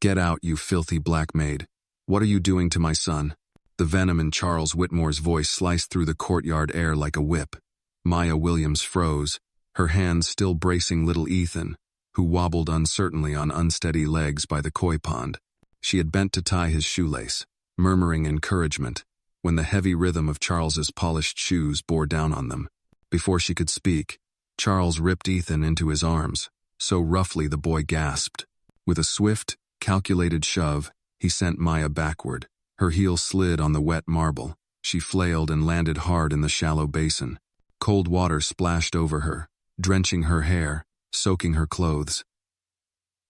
"Get out, you filthy black maid. What are you doing to my son?" The venom in Charles Whitmore's voice sliced through the courtyard air like a whip. Maya Williams froze, her hands still bracing little Ethan, who wobbled uncertainly on unsteady legs by the koi pond. She had bent to tie his shoelace, murmuring encouragement, when the heavy rhythm of Charles's polished shoes bore down on them. Before she could speak, Charles ripped Ethan into his arms, so roughly the boy gasped. With a swift, calculated shove, he sent Maya backward. Her heel slid on the wet marble. She flailed and landed hard in the shallow basin. Cold water splashed over her, drenching her hair, soaking her clothes.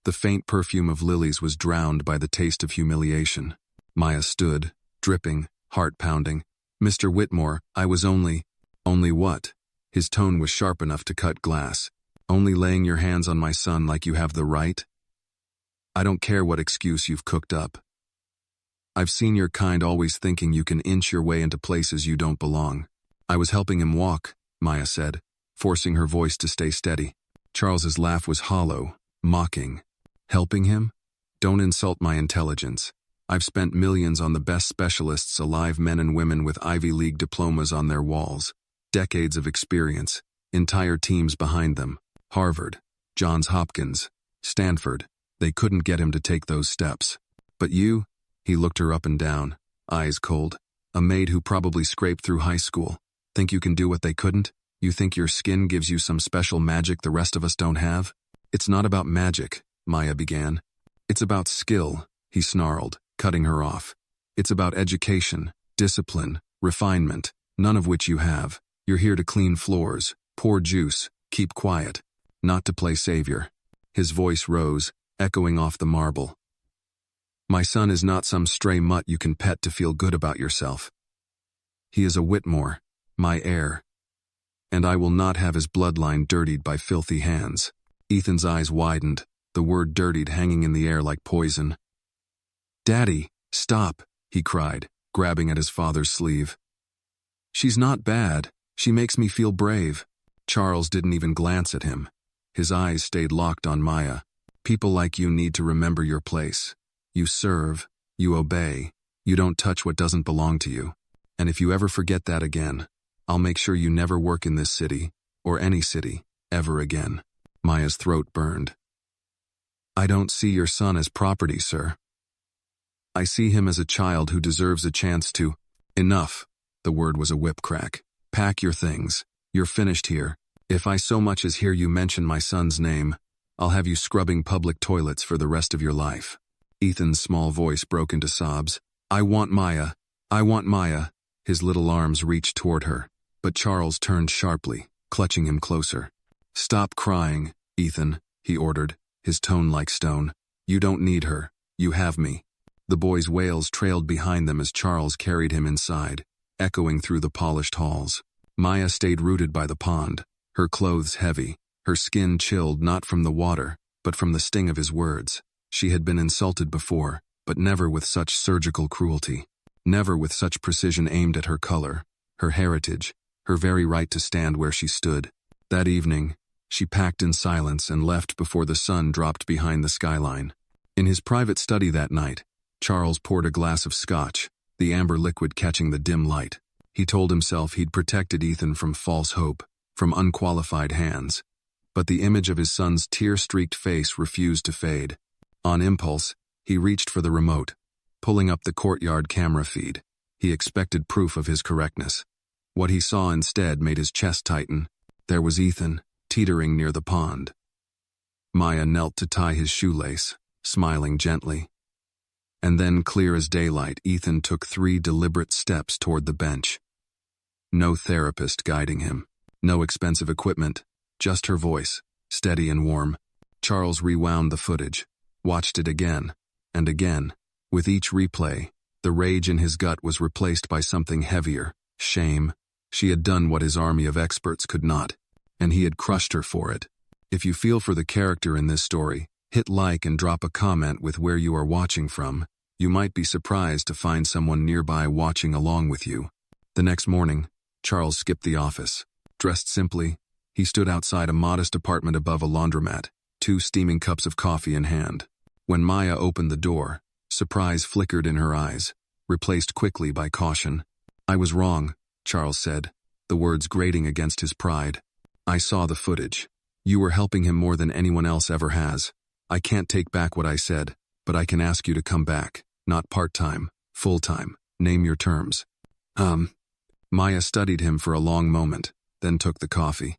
The faint perfume of lilies was drowned by the taste of humiliation. Maya stood, dripping, heart pounding. "Mr. Whitmore, I was only..." "Only what?" His tone was sharp enough to cut glass. "Only laying your hands on my son like you have the right? I don't care what excuse you've cooked up. I've seen your kind always thinking you can inch your way into places you don't belong." "I was helping him walk," Maya said, forcing her voice to stay steady. Charles's laugh was hollow, mocking. "Helping him? Don't insult my intelligence. I've spent millions on the best specialists alive, men and women with Ivy League diplomas on their walls. Decades of experience, entire teams behind them. Harvard, Johns Hopkins, Stanford. They couldn't get him to take those steps. But you?" He looked her up and down, eyes cold. "A maid who probably scraped through high school. Think you can do what they couldn't? You think your skin gives you some special magic the rest of us don't have?" "It's not about magic," Maya began. "It's about skill," he snarled, cutting her off. "It's about education, discipline, refinement, none of which you have. You're here to clean floors, pour juice, keep quiet, not to play savior." His voice rose, echoing off the marble. "My son is not some stray mutt you can pet to feel good about yourself. He is a Whitmore, my heir. And I will not have his bloodline dirtied by filthy hands." Ethan's eyes widened, the word dirtied hanging in the air like poison. "Daddy, stop," he cried, grabbing at his father's sleeve. "She's not bad. She makes me feel brave." Charles didn't even glance at him. His eyes stayed locked on Maya. "People like you need to remember your place. You serve, you obey, you don't touch what doesn't belong to you. And if you ever forget that again, I'll make sure you never work in this city, or any city, ever again." Maya's throat burned. "I don't see your son as property, sir. I see him as a child who deserves a chance to..." "Enough." The word was a whip crack. "Pack your things. You're finished here. If I so much as hear you mention my son's name, I'll have you scrubbing public toilets for the rest of your life." Ethan's small voice broke into sobs. "I want Maya. I want Maya." His little arms reached toward her, but Charles turned sharply, clutching him closer. "Stop crying, Ethan," he ordered, his tone like stone. "You don't need her. You have me." The boy's wails trailed behind them as Charles carried him inside, echoing through the polished halls. Maya stayed rooted by the pond, her clothes heavy, her skin chilled not from the water, but from the sting of his words. She had been insulted before, but never with such surgical cruelty. Never with such precision aimed at her color, her heritage, her very right to stand where she stood. That evening, she packed in silence and left before the sun dropped behind the skyline. In his private study that night, Charles poured a glass of scotch, the amber liquid catching the dim light. He told himself he'd protected Ethan from false hope, from unqualified hands. But the image of his son's tear-streaked face refused to fade. On impulse, he reached for the remote, pulling up the courtyard camera feed. He expected proof of his correctness. What he saw instead made his chest tighten. There was Ethan, teetering near the pond. Maya knelt to tie his shoelace, smiling gently. And then, clear as daylight, Ethan took 3 deliberate steps toward the bench. No therapist guiding him, no expensive equipment, just her voice, steady and warm. Charles rewound the footage, watched it again, and again. With each replay, the rage in his gut was replaced by something heavier, shame. She had done what his army of experts could not, and he had crushed her for it. If you feel for the character in this story, hit like and drop a comment with where you are watching from. You might be surprised to find someone nearby watching along with you. The next morning, Charles skipped the office. Dressed simply, he stood outside a modest apartment above a laundromat, 2 steaming cups of coffee in hand. When Maya opened the door, surprise flickered in her eyes, replaced quickly by caution. "I was wrong," Charles said, the words grating against his pride. "I saw the footage. You were helping him more than anyone else ever has. I can't take back what I said, but I can ask you to come back, not part-time, full-time. Name your terms." Maya studied him for a long moment, then took the coffee.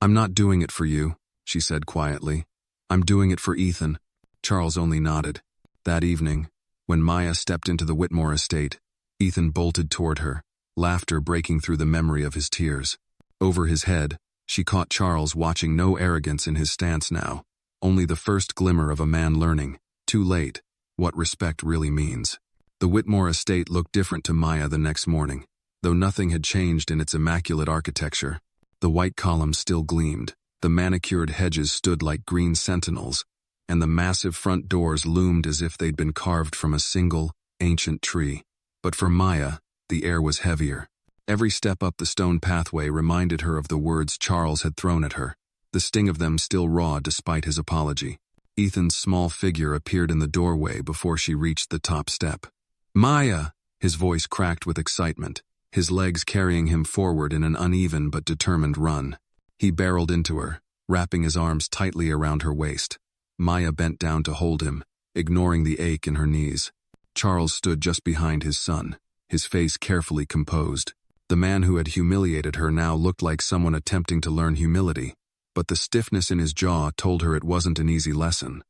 "I'm not doing it for you," she said quietly. "I'm doing it for Ethan." Charles only nodded. That evening, when Maya stepped into the Whitmore estate, Ethan bolted toward her, laughter breaking through the memory of his tears. Over his head, she caught Charles watching, no arrogance in his stance now, only the first glimmer of a man learning, too late, what respect really means. The Whitmore estate looked different to Maya the next morning, though nothing had changed in its immaculate architecture. The white columns still gleamed, the manicured hedges stood like green sentinels, and the massive front doors loomed as if they'd been carved from a single, ancient tree. But for Maya, the air was heavier. Every step up the stone pathway reminded her of the words Charles had thrown at her, the sting of them still raw despite his apology. Ethan's small figure appeared in the doorway before she reached the top step. "Maya!" His voice cracked with excitement, his legs carrying him forward in an uneven but determined run. He barreled into her, wrapping his arms tightly around her waist. Maya bent down to hold him, ignoring the ache in her knees. Charles stood just behind his son, his face carefully composed. The man who had humiliated her now looked like someone attempting to learn humility, but the stiffness in his jaw told her it wasn't an easy lesson.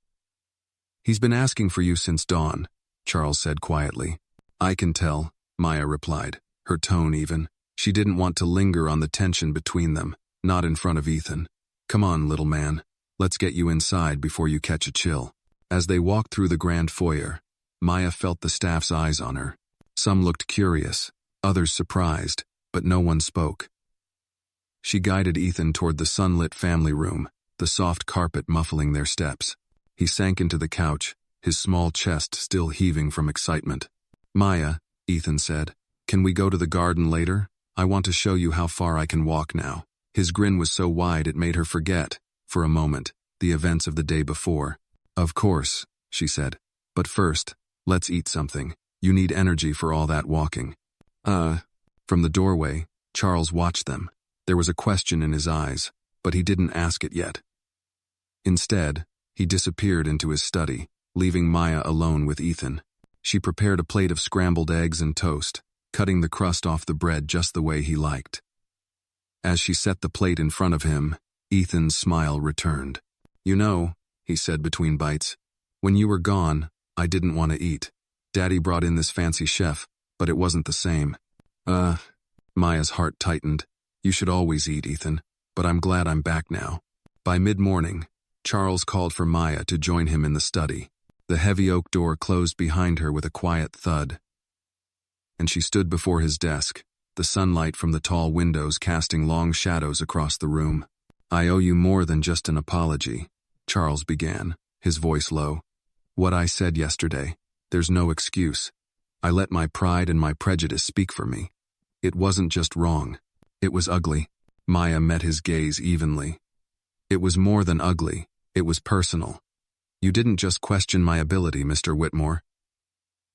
"He's been asking for you since dawn," Charles said quietly. "I can tell," Maya replied, her tone even. She didn't want to linger on the tension between them, not in front of Ethan. "Come on, little man. Let's get you inside before you catch a chill." As they walked through the grand foyer, Maya felt the staff's eyes on her. Some looked curious, others surprised, but no one spoke. She guided Ethan toward the sunlit family room, the soft carpet muffling their steps. He sank into the couch, his small chest still heaving from excitement. "Maya," Ethan said, "can we go to the garden later? I want to show you how far I can walk now." His grin was so wide it made her forget, for a moment, the events of the day before. "Of course," she said. "But first, let's eat something. You need energy for all that walking." From the doorway, Charles watched them. There was a question in his eyes, but he didn't ask it yet. Instead, he disappeared into his study, leaving Maya alone with Ethan. She prepared a plate of scrambled eggs and toast, cutting the crust off the bread just the way he liked. As she set the plate in front of him, Ethan's smile returned. "You know," he said between bites, "when you were gone, I didn't want to eat. Daddy brought in this fancy chef, but it wasn't the same." Maya's heart tightened. "You should always eat, Ethan, but I'm glad I'm back now." By mid-morning, Charles called for Maya to join him in the study. The heavy oak door closed behind her with a quiet thud, and she stood before his desk, the sunlight from the tall windows casting long shadows across the room. "I owe you more than just an apology," Charles began, his voice low. "What I said yesterday, there's no excuse. I let my pride and my prejudice speak for me. It wasn't just wrong. It was ugly." Maya met his gaze evenly. "It was more than ugly. It was personal. You didn't just question my ability, Mr. Whitmore.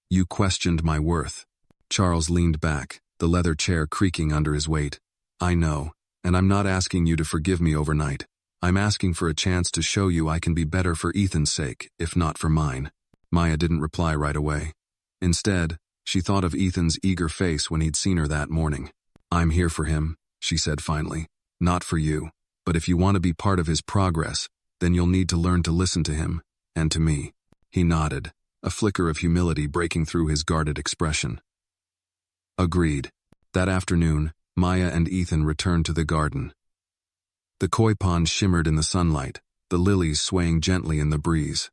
You questioned my worth." Charles leaned back, the leather chair creaking under his weight. "I know, and I'm not asking you to forgive me overnight. I'm asking for a chance to show you I can be better for Ethan's sake, if not for mine." Maya didn't reply right away. Instead, she thought of Ethan's eager face when he'd seen her that morning. "I'm here for him," she said finally. "Not for you. But if you want to be part of his progress, then you'll need to learn to listen to him, and to me." He nodded, a flicker of humility breaking through his guarded expression. Agreed. That afternoon, Maya and Ethan returned to the garden. The koi pond shimmered in the sunlight, the lilies swaying gently in the breeze.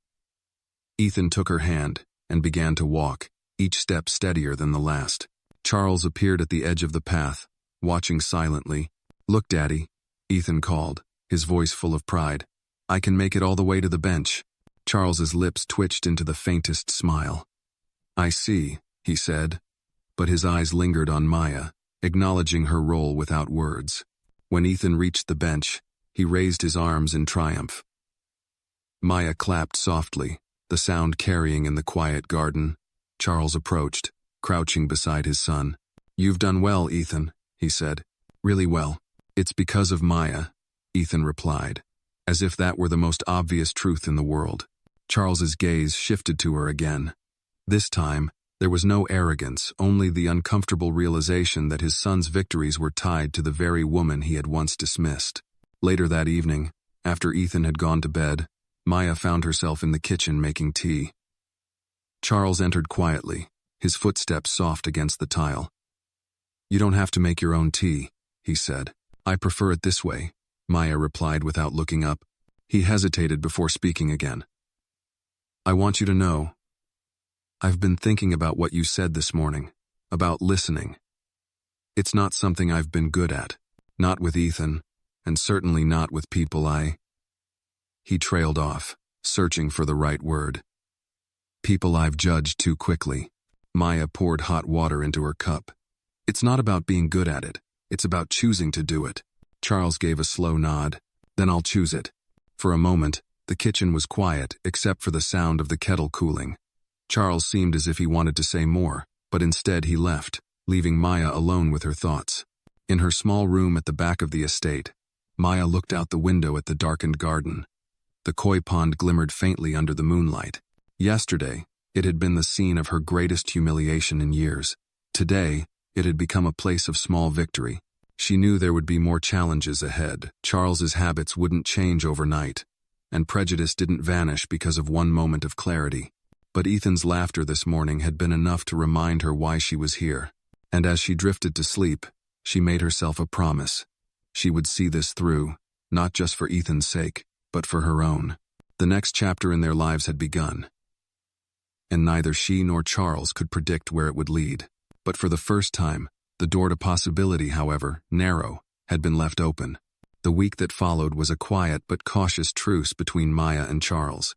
Ethan took her hand and began to walk, each step steadier than the last. Charles appeared at the edge of the path, watching silently. "Look, Daddy," Ethan called, his voice full of pride. "I can make it all the way to the bench." Charles's lips twitched into the faintest smile. "I see," he said, but his eyes lingered on Maya, acknowledging her role without words. When Ethan reached the bench, he raised his arms in triumph. Maya clapped softly, the sound carrying in the quiet garden. Charles approached, crouching beside his son. "You've done well, Ethan," he said. "Really well." "It's because of Maya," Ethan replied, as if that were the most obvious truth in the world. Charles's gaze shifted to her again. This time, there was no arrogance, only the uncomfortable realization that his son's victories were tied to the very woman he had once dismissed. Later that evening, after Ethan had gone to bed, Maya found herself in the kitchen making tea. Charles entered quietly, his footsteps soft against the tile. "You don't have to make your own tea," he said. "I prefer it this way," Maya replied without looking up. He hesitated before speaking again. "I want you to know, I've been thinking about what you said this morning, about listening. It's not something I've been good at, not with Ethan, and certainly not with people He trailed off, searching for the right word. "People I've judged too quickly." Maya poured hot water into her cup. "It's not about being good at it, it's about choosing to do it." Charles gave a slow nod. "Then I'll choose it." For a moment, the kitchen was quiet except for the sound of the kettle cooling. Charles seemed as if he wanted to say more, but instead he left, leaving Maya alone with her thoughts. In her small room at the back of the estate, Maya looked out the window at the darkened garden. The koi pond glimmered faintly under the moonlight. Yesterday, it had been the scene of her greatest humiliation in years. Today, it had become a place of small victory. She knew there would be more challenges ahead. Charles's habits wouldn't change overnight, and prejudice didn't vanish because of one moment of clarity. But Ethan's laughter this morning had been enough to remind her why she was here. And as she drifted to sleep, she made herself a promise. She would see this through, not just for Ethan's sake, but for her own. The next chapter in their lives had begun, and neither she nor Charles could predict where it would lead. But for the first time, the door to possibility, however narrow, had been left open. The week that followed was a quiet but cautious truce between Maya and Charles.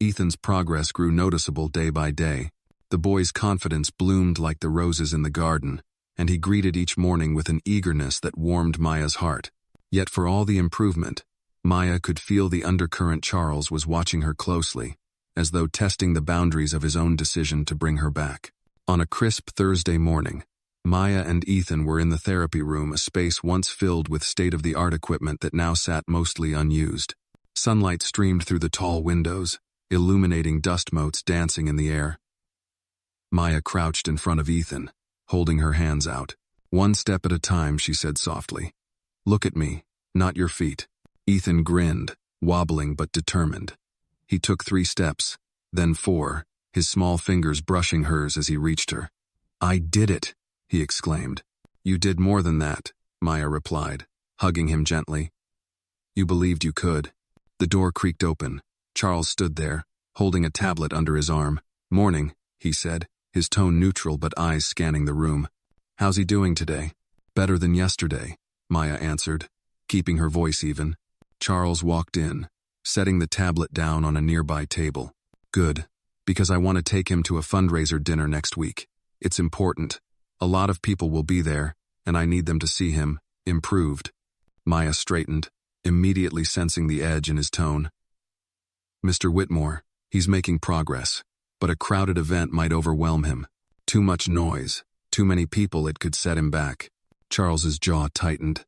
Ethan's progress grew noticeable day by day. The boy's confidence bloomed like the roses in the garden, and he greeted each morning with an eagerness that warmed Maya's heart. Yet for all the improvement, Maya could feel the undercurrent. Charles was watching her closely, as though testing the boundaries of his own decision to bring her back. On a crisp Thursday morning, Maya and Ethan were in the therapy room, a space once filled with state-of-the-art equipment that now sat mostly unused. Sunlight streamed through the tall windows, illuminating dust motes dancing in the air. Maya crouched in front of Ethan, holding her hands out. "One step at a time," she said softly. "Look at me, not your feet." Ethan grinned, wobbling but determined. He took 3 steps, then 4, his small fingers brushing hers as he reached her. "I did it," he exclaimed. "You did more than that," Maya replied, hugging him gently. "You believed you could." The door creaked open. Charles stood there, holding a tablet under his arm. "Morning," he said, his tone neutral but eyes scanning the room. "How's he doing today?" "Better than yesterday," Maya answered, keeping her voice even. Charles walked in, setting the tablet down on a nearby table. "Good, because I want to take him to a fundraiser dinner next week. It's important. A lot of people will be there, and I need them to see him improved." Maya straightened, immediately sensing the edge in his tone. "Mr. Whitmore, he's making progress, but a crowded event might overwhelm him. Too much noise, too many people, it could set him back." Charles's jaw tightened.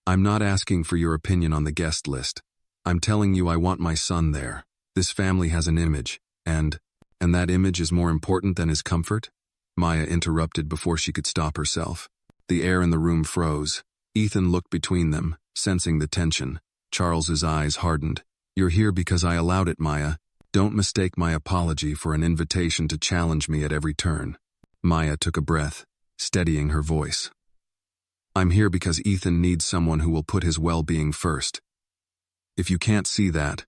"I'm not asking for your opinion on the guest list. I'm telling you I want my son there. This family has an image, and that image is more important than his comfort?" Maya interrupted before she could stop herself. The air in the room froze. Ethan looked between them, sensing the tension. Charles's eyes hardened. "You're here because I allowed it, Maya. Don't mistake my apology for an invitation to challenge me at every turn." Maya took a breath, steadying her voice. "I'm here because Ethan needs someone who will put his well-being first. If you can't see that,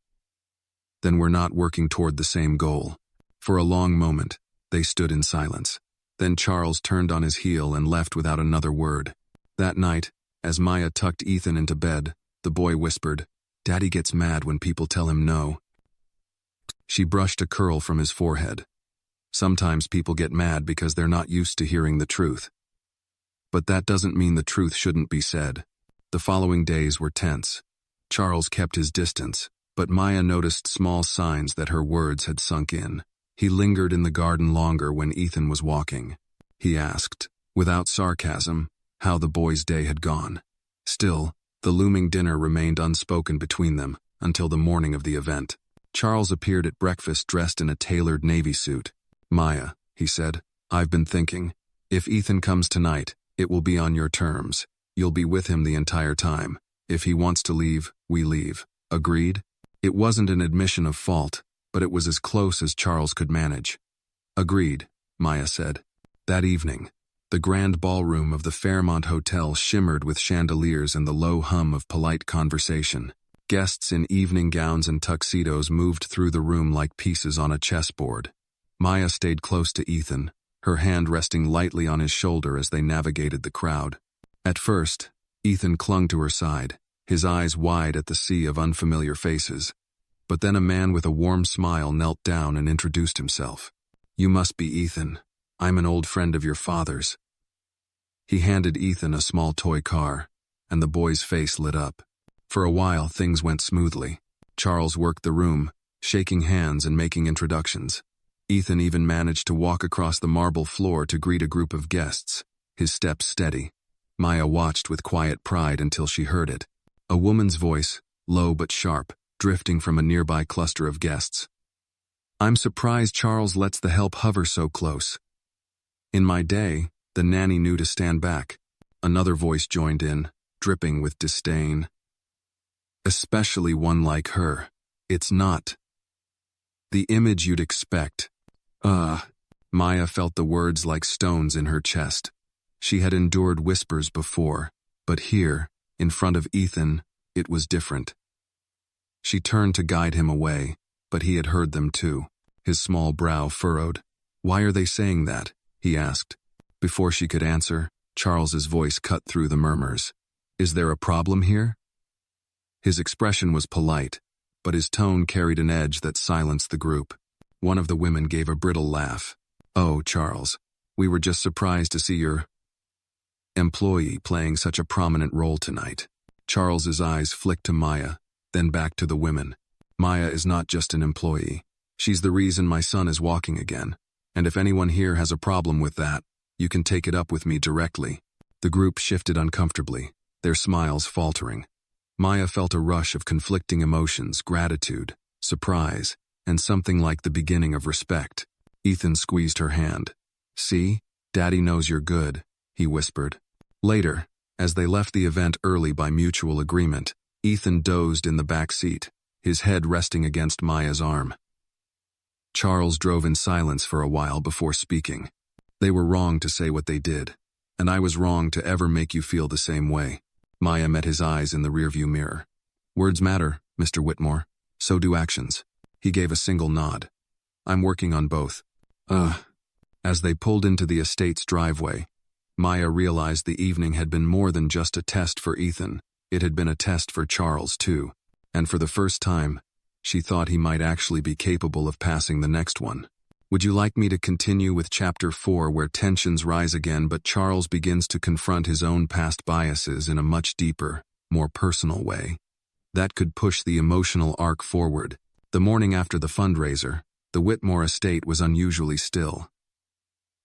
then we're not working toward the same goal." For a long moment, they stood in silence. Then Charles turned on his heel and left without another word. That night, as Maya tucked Ethan into bed, the boy whispered, "Daddy gets mad when people tell him no." She brushed a curl from his forehead. "Sometimes people get mad because they're not used to hearing the truth. But that doesn't mean the truth shouldn't be said." The following days were tense. Charles kept his distance, But Maya noticed small signs that her words had sunk in. He lingered in the garden longer when Ethan was walking. He asked, without sarcasm, how the boy's day had gone. Still, the looming dinner remained unspoken between them until the morning of the event. Charles appeared at breakfast dressed in a tailored navy suit. "Maya," he said, "I've been thinking. If Ethan comes tonight, it will be on your terms. You'll be with him the entire time. If he wants to leave, we leave. Agreed?" It wasn't an admission of fault, but it was as close as Charles could manage. "Agreed," Maya said. That evening, the grand ballroom of the Fairmont Hotel shimmered with chandeliers and the low hum of polite conversation. Guests in evening gowns and tuxedos moved through the room like pieces on a chessboard. Maya stayed close to Ethan, her hand resting lightly on his shoulder as they navigated the crowd. At first, Ethan clung to her side, his eyes wide at the sea of unfamiliar faces. But then a man with a warm smile knelt down and introduced himself. "You must be Ethan. I'm an old friend of your father's." He handed Ethan a small toy car, and the boy's face lit up. For a while, things went smoothly. Charles worked the room, shaking hands and making introductions. Ethan even managed to walk across the marble floor to greet a group of guests, his steps steady. Maya watched with quiet pride until she heard it. A woman's voice, low but sharp, drifting from a nearby cluster of guests. "I'm surprised Charles lets the help hover so close. In my day, the nanny knew to stand back." Another voice joined in, dripping with disdain. "Especially one like her. It's not the image you'd expect." Maya felt the words like stones in her chest. She had endured whispers before, but here, in front of Ethan, it was different. She turned to guide him away, but he had heard them too. His small brow furrowed. "Why are they saying that?" he asked. Before she could answer, Charles's voice cut through the murmurs. "Is there a problem here?" His expression was polite, but his tone carried an edge that silenced the group. One of the women gave a brittle laugh. "Oh, Charles, we were just surprised to see your employee playing such a prominent role tonight." Charles's eyes flicked to Maya, then back to the women. "Maya is not just an employee. She's the reason my son is walking again. And if anyone here has a problem with that, you can take it up with me directly." The group shifted uncomfortably, their smiles faltering. Maya felt a rush of conflicting emotions, gratitude, surprise, and something like the beginning of respect. Ethan squeezed her hand. "See, Daddy knows you're good," he whispered. Later, as they left the event early by mutual agreement, Ethan dozed in the back seat, his head resting against Maya's arm. Charles drove in silence for a while before speaking. "They were wrong to say what they did, and I was wrong to ever make you feel the same way." Maya met his eyes in the rearview mirror. "Words matter, Mr. Whitmore. So do actions." He gave a single nod. "I'm working on both." As they pulled into the estate's driveway, Maya realized the evening had been more than just a test for Ethan. It had been a test for Charles, too. And for the first time, she thought he might actually be capable of passing the next one. Would you like me to continue with Chapter 4, where tensions rise again, but Charles begins to confront his own past biases in a much deeper, more personal way? That could push the emotional arc forward. The morning after the fundraiser, the Whitmore estate was unusually still.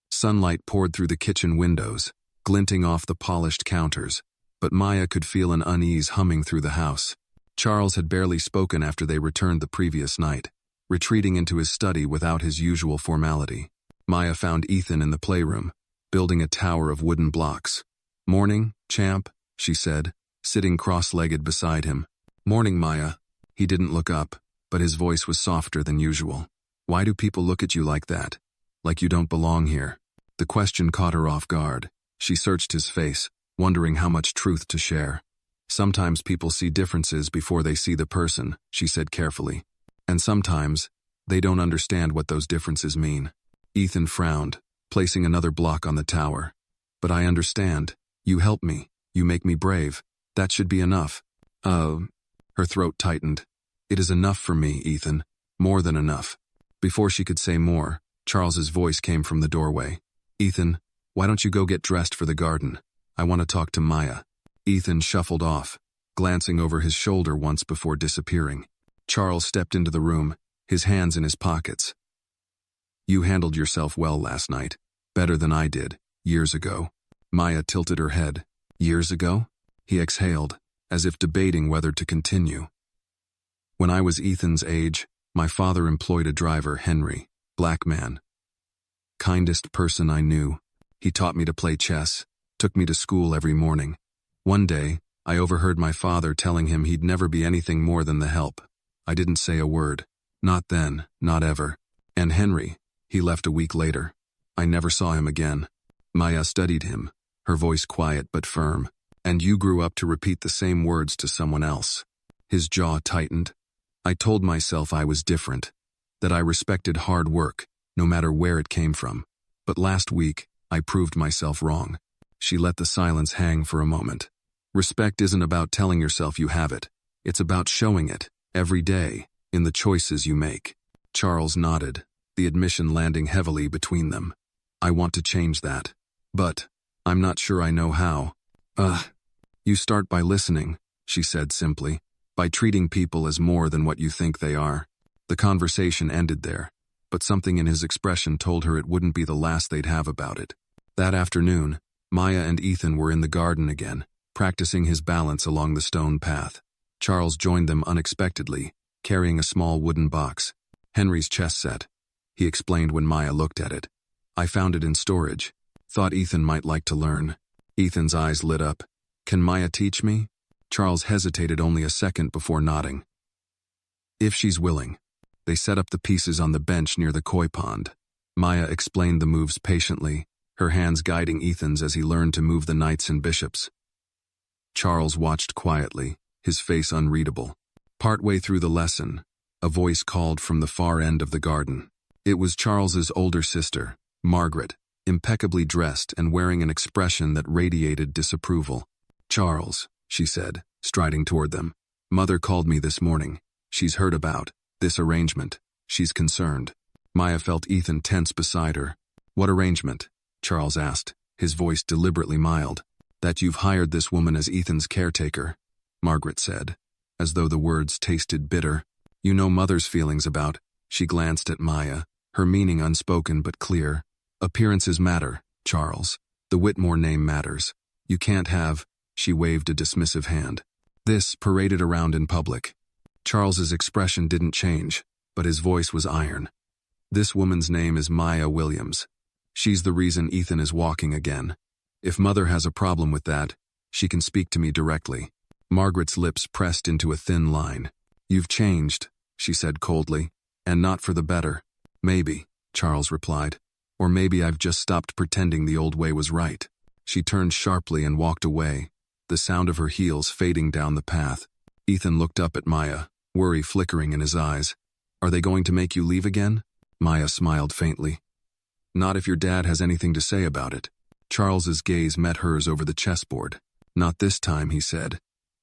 Sunlight poured through the kitchen windows, glinting off the polished counters, but Maya could feel an unease humming through the house. Charles had barely spoken after they returned the previous night, retreating into his study without his usual formality. Maya found Ethan in the playroom, building a tower of wooden blocks. "Morning, champ," she said, sitting cross-legged beside him. "Morning, Maya." He didn't look up, but his voice was softer than usual. "Why do people look at you like that? Like you don't belong here?" The question caught her off guard. She searched his face, wondering how much truth to share. "Sometimes people see differences before they see the person," she said carefully. "And sometimes, they don't understand what those differences mean." Ethan frowned, placing another block on the tower. "But I understand. You help me. You make me brave. That should be enough." Her throat tightened. "It is enough for me, Ethan. More than enough." Before she could say more, Charles's voice came from the doorway. "Ethan, why don't you go get dressed for the garden? I want to talk to Maya." Ethan shuffled off, glancing over his shoulder once before disappearing. Charles stepped into the room, his hands in his pockets. You handled yourself well last night, better than I did, years ago. Maya tilted her head. Years ago? He exhaled, as if debating whether to continue. When I was Ethan's age, my father employed a driver, Henry, black man. Kindest person I knew. He taught me to play chess, took me to school every morning. One day, I overheard my father telling him he'd never be anything more than the help. I didn't say a word. Not then, not ever. And Henry, he left a week later. I never saw him again. Maya studied him, her voice quiet but firm. And you grew up to repeat the same words to someone else. His jaw tightened. I told myself I was different, that I respected hard work, no matter where it came from. But last week, I proved myself wrong. She let the silence hang for a moment. Respect isn't about telling yourself you have it. It's about showing it, every day, in the choices you make. Charles nodded, the admission landing heavily between them. I want to change that. But, I'm not sure I know how. You start by listening, she said simply, by treating people as more than what you think they are. The conversation ended there, but something in his expression told her it wouldn't be the last they'd have about it. That afternoon, Maya and Ethan were in the garden again, practicing his balance along the stone path. Charles joined them unexpectedly, carrying a small wooden box. Henry's chess set. He explained when Maya looked at it. I found it in storage. Thought Ethan might like to learn. Ethan's eyes lit up. Can Maya teach me? Charles hesitated only a second before nodding. If she's willing. They set up the pieces on the bench near the koi pond. Maya explained the moves patiently, her hands guiding Ethan's as he learned to move the knights and bishops. Charles watched quietly, his face unreadable. Partway through the lesson, a voice called from the far end of the garden. It was Charles's older sister, Margaret, impeccably dressed and wearing an expression that radiated disapproval. Charles, she said, striding toward them. Mother called me this morning. She's heard about this arrangement. She's concerned. Maya felt Ethan tense beside her. What arrangement? Charles asked, his voice deliberately mild. That you've hired this woman as Ethan's caretaker, Margaret said, as though the words tasted bitter. You know Mother's feelings about. She glanced at Maya, her meaning unspoken but clear. Appearances matter, Charles. The Whitmore name matters. You can't have. She waved a dismissive hand. This paraded around in public. Charles's expression didn't change, but his voice was iron. This woman's name is Maya Williams. She's the reason Ethan is walking again. If Mother has a problem with that, she can speak to me directly. Margaret's lips pressed into a thin line. You've changed, she said coldly, and not for the better. Maybe, Charles replied. Or maybe I've just stopped pretending the old way was right. She turned sharply and walked away, the sound of her heels fading down the path. Ethan looked up at Maya, worry flickering in his eyes. Are they going to make you leave again? Maya smiled faintly. Not if your dad has anything to say about it. Charles's gaze met hers over the chessboard. Not this time, he said,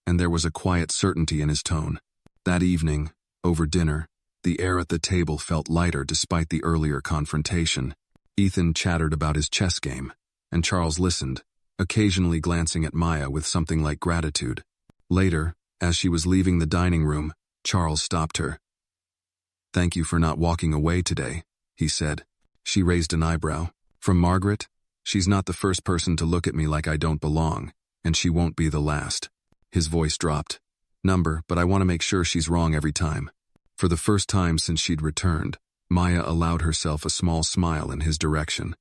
and there was a quiet certainty in his tone. That evening, over dinner, the air at the table felt lighter despite the earlier confrontation. Ethan chattered about his chess game, and Charles listened, occasionally glancing at Maya with something like gratitude. Later, as she was leaving the dining room, Charles stopped her. Thank you for not walking away today, he said. She raised an eyebrow. From Margaret? She's not the first person to look at me like I don't belong, and she won't be the last. His voice dropped. But I want to make sure she's wrong every time. For the first time since she'd returned, Maya allowed herself a small smile in his direction.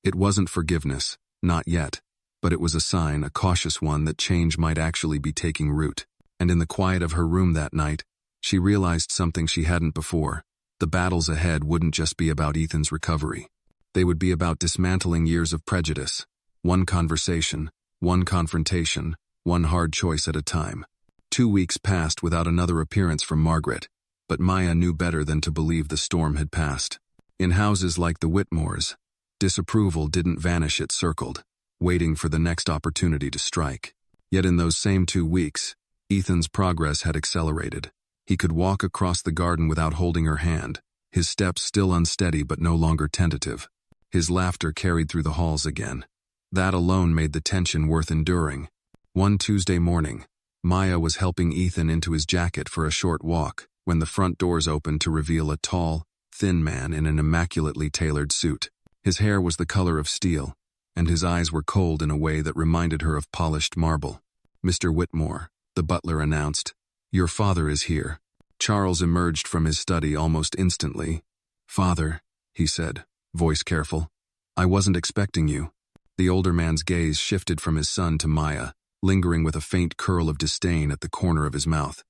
It wasn't forgiveness, not yet, but it was a sign, a cautious one, that change might actually be taking root. And in the quiet of her room that night, she realized something she hadn't before. The battles ahead wouldn't just be about Ethan's recovery. They would be about dismantling years of prejudice. One conversation, one confrontation, one hard choice at a time. 2 weeks passed without another appearance from Margaret, but Maya knew better than to believe the storm had passed. In houses like the Whitmores, disapproval didn't vanish, it circled, waiting for the next opportunity to strike. Yet in those same 2 weeks, Ethan's progress had accelerated. He could walk across the garden without holding her hand, his steps still unsteady but no longer tentative. His laughter carried through the halls again. That alone made the tension worth enduring. One Tuesday morning, Maya was helping Ethan into his jacket for a short walk, when the front doors opened to reveal a tall, thin man in an immaculately tailored suit. His hair was the color of steel, and his eyes were cold in a way that reminded her of polished marble. "Mr. Whitmore," the butler announced, "your father is here." Charles emerged from his study almost instantly. "Father," he said, voice careful, "I wasn't expecting you." The older man's gaze shifted from his son to Maya, lingering with a faint curl of disdain at the corner of his mouth.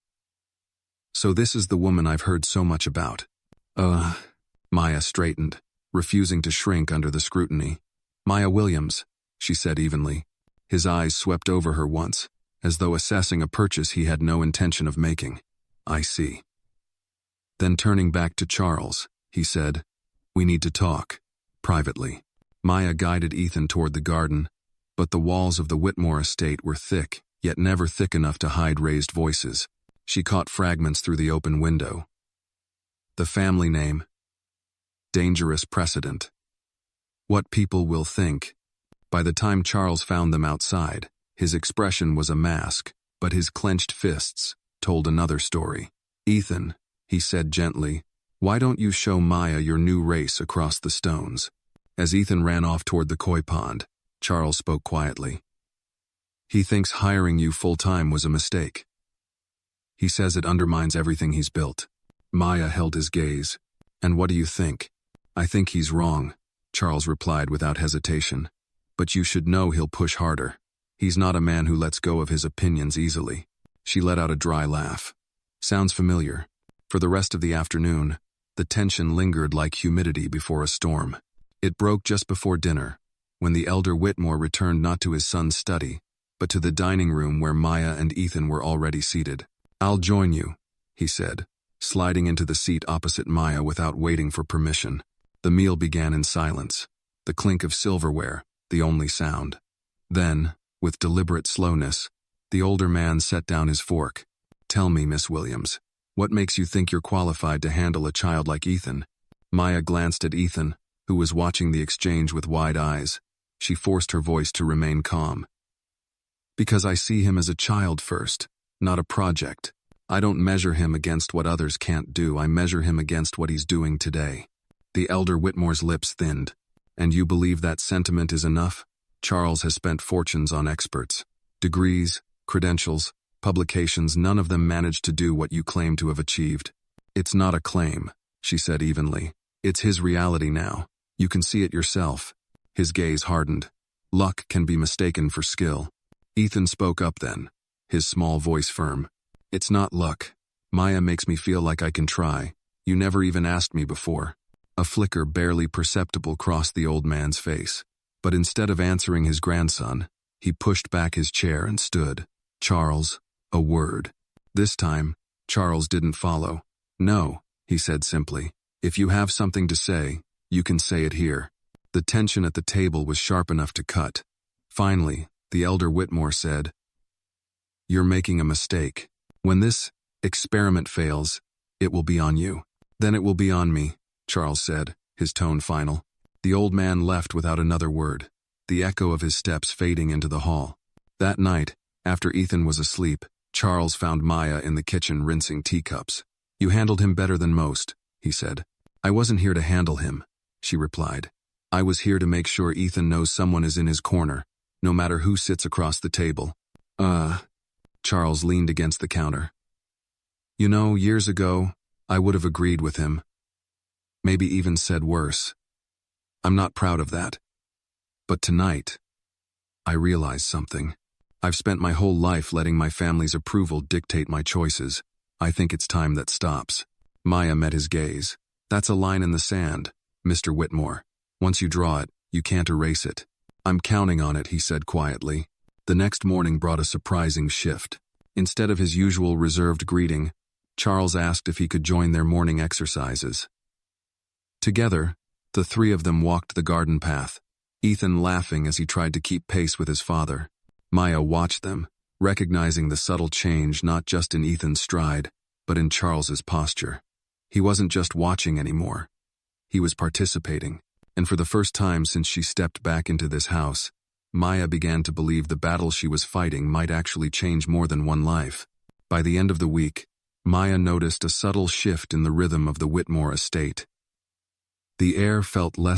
"So this is the woman I've heard so much about." Maya straightened, refusing to shrink under the scrutiny. "Maya Williams," she said evenly. His eyes swept over her once, as though assessing a purchase he had no intention of making. "I see." Then turning back to Charles, he said, "We need to talk, privately." Maya guided Ethan toward the garden, but the walls of the Whitmore estate were thick, yet never thick enough to hide raised voices. She caught fragments through the open window. The family name. Dangerous precedent. What people will think. By the time Charles found them outside, his expression was a mask, but his clenched fists told another story. "Ethan," he said gently, "why don't you show Maya your new race across the stones?" As Ethan ran off toward the koi pond, Charles spoke quietly. "He thinks hiring you full-time was a mistake. He says it undermines everything he's built." Maya held his gaze. "And what do you think?" "I think he's wrong," Charles replied without hesitation. "But you should know he'll push harder. He's not a man who lets go of his opinions easily." She let out a dry laugh. "Sounds familiar." For the rest of the afternoon, the tension lingered like humidity before a storm. It broke just before dinner, when the elder Whitmore returned not to his son's study, but to the dining room where Maya and Ethan were already seated. "I'll join you," he said, sliding into the seat opposite Maya without waiting for permission. The meal began in silence, the clink of silverware, the only sound. Then, with deliberate slowness, the older man set down his fork. "Tell me, Miss Williams, what makes you think you're qualified to handle a child like Ethan?" Maya glanced at Ethan, who was watching the exchange with wide eyes. She forced her voice to remain calm. "Because I see him as a child first, not a project. I don't measure him against what others can't do, I measure him against what he's doing today." The elder Whitmore's lips thinned. "And you believe that sentiment is enough?" Charles has spent fortunes on experts. Degrees, credentials, publications, none of them managed to do what you claim to have achieved. "It's not a claim," she said evenly. "It's his reality now. You can see it yourself." His gaze hardened. "Luck can be mistaken for skill." Ethan spoke up then, his small voice firm. "It's not luck. Maya makes me feel like I can try. You never even asked me before." A flicker barely perceptible crossed the old man's face. But instead of answering his grandson, he pushed back his chair and stood. "Charles, a word." This time, Charles didn't follow. "No," he said simply. "If you have something to say, you can say it here." The tension at the table was sharp enough to cut. Finally, the elder Whitmore said, "You're making a mistake. When this experiment fails, it will be on you." "Then it will be on me," Charles said, his tone final. The old man left without another word, the echo of his steps fading into the hall. That night, after Ethan was asleep, Charles found Maya in the kitchen rinsing teacups. "You handled him better than most," he said. "I wasn't here to handle him," she replied. "I was here to make sure Ethan knows someone is in his corner, no matter who sits across the table." Charles leaned against the counter. "You know, years ago, I would have agreed with him. Maybe even said worse. I'm not proud of that. But tonight, I realized something. I've spent my whole life letting my family's approval dictate my choices. I think it's time that stops." Maya met his gaze. "That's a line in the sand, Mr. Whitmore. Once you draw it, you can't erase it." "I'm counting on it," he said quietly. The next morning brought a surprising shift. Instead of his usual reserved greeting, Charles asked if he could join their morning exercises. Together, the three of them walked the garden path, Ethan laughing as he tried to keep pace with his father. Maya watched them, recognizing the subtle change not just in Ethan's stride, but in Charles's posture. He wasn't just watching anymore. He was participating, and for the first time since she stepped back into this house, Maya began to believe the battle she was fighting might actually change more than one life. By the end of the week, Maya noticed a subtle shift in the rhythm of the Whitmore estate. The air felt less